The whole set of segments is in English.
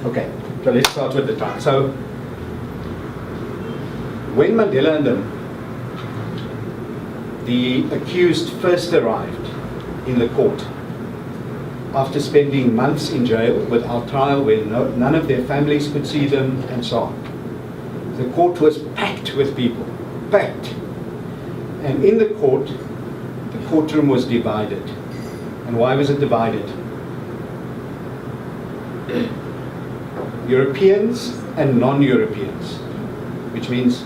Okay, so let's start with the trial. So, when Mandela and the accused first arrived in the court, after spending months in jail without trial, where none of their families could see them, and so on, the court was packed with people, packed. And in the courtroom was divided. And why was it divided? Europeans and non-Europeans, which means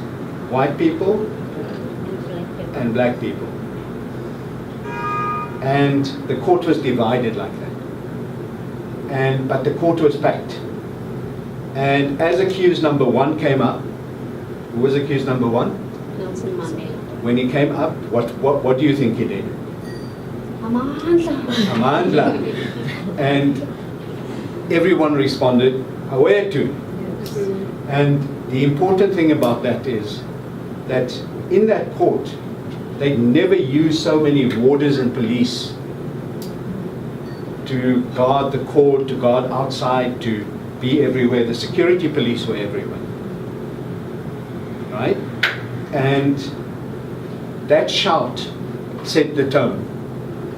white people and black people. And the court was divided like that. But the court was packed. And as accused number one came up, who was accused number one? Nelson Mandela. When he came up, what do you think he did? Amandla. And everyone responded, aware to. And the important thing about that is that in that court, they never used so many warders and police to guard the court, to guard outside, to be everywhere. The security police were everywhere. Right? And that shout set the tone,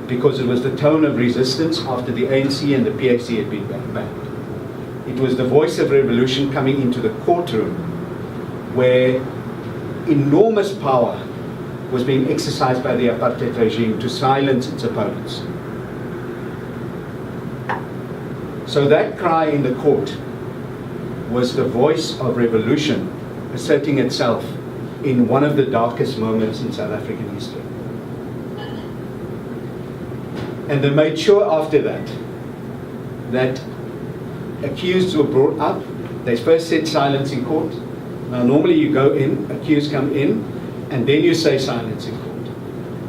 because it was the tone of resistance after the ANC and the PAC had been banned. It was the voice of revolution coming into the courtroom, where enormous power was being exercised by the apartheid regime to silence its opponents. So that cry in the court was the voice of revolution asserting itself in one of the darkest moments in South African history. And they made sure after that accused were brought up. They first said silence in court. Now normally you go in, accused come in, and then you say silence in court.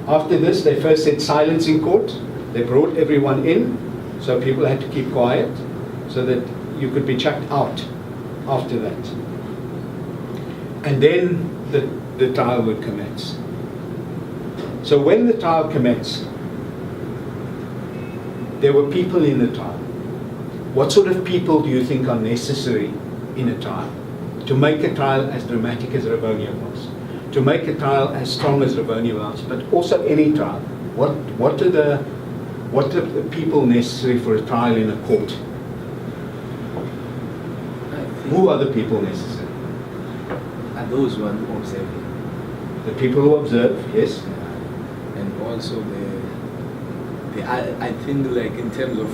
After this, they first said silence in court. They brought everyone in, so people had to keep quiet, so that you could be chucked out after that. And then the trial would commence. So when the trial commenced, there were people in the trial. What sort of people do you think are necessary in a trial? To make a trial as dramatic as Rivonia was, to make a trial as strong as Rivonia was, but also any trial. What are the people necessary for a trial in a court? Who are the people necessary? Are those who are observing. The people who observe, yes. And also I think, like, in terms of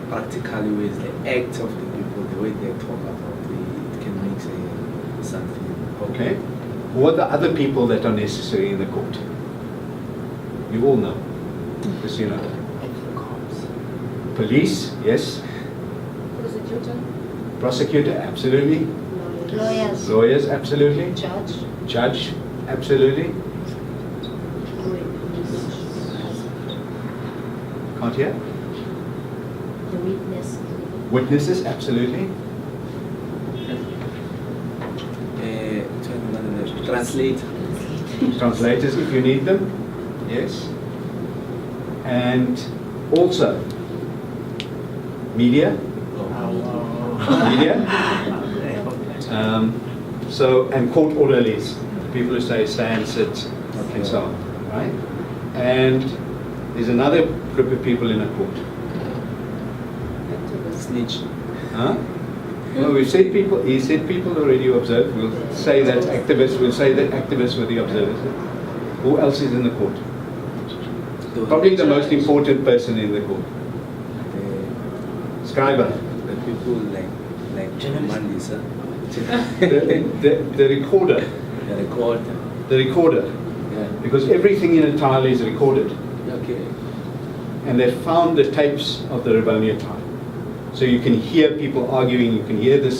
practical ways, the act of the people, the way they talk about it can make something. Okay. Who are the other people that are necessary in the court? You all know. Because you know. Police, yes. Prosecutor, absolutely. Lawyers. Lawyers, absolutely. Judge, absolutely. Can't hear? the witness. Witnesses, absolutely. Translate. Translators, if you need them, yes. And also, media. Media. And court orderlies, people who say stand, sit, and so on, right? And there's another group of people in a court. Snitch. Huh? Well, we've said people, he said people already observed. We'll say that activists, we'll say that activists were the observers. Who else is in the court? Probably the most important person in the court. Scriber. The people like journalists. The recorder. The recorder. The recorder. Yeah. Because everything in a trial is recorded. Okay. And they found the tapes of the Rivonia trial. So you can hear people arguing, you can hear the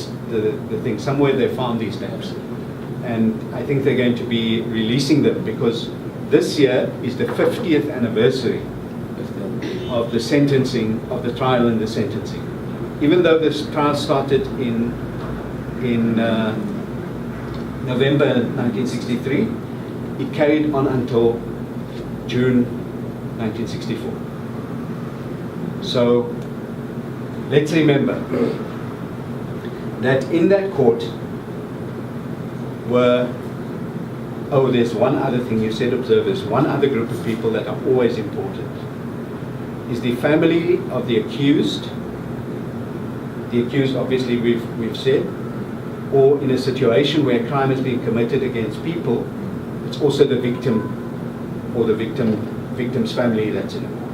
thing. Somewhere they found these tapes. And I think they're going to be releasing them, because this year is the 50th anniversary of the sentencing, of the trial and the sentencing. Even though this trial started in November 1963, it carried on until June 1964. So let's remember, that in that court were, oh, there's one other thing you said, observers, one other group of people that are always important, is the family of the accused. The accused, obviously, we've said, or in a situation where a crime has been committed against people, it's also the victim or the victim's family that's in the court.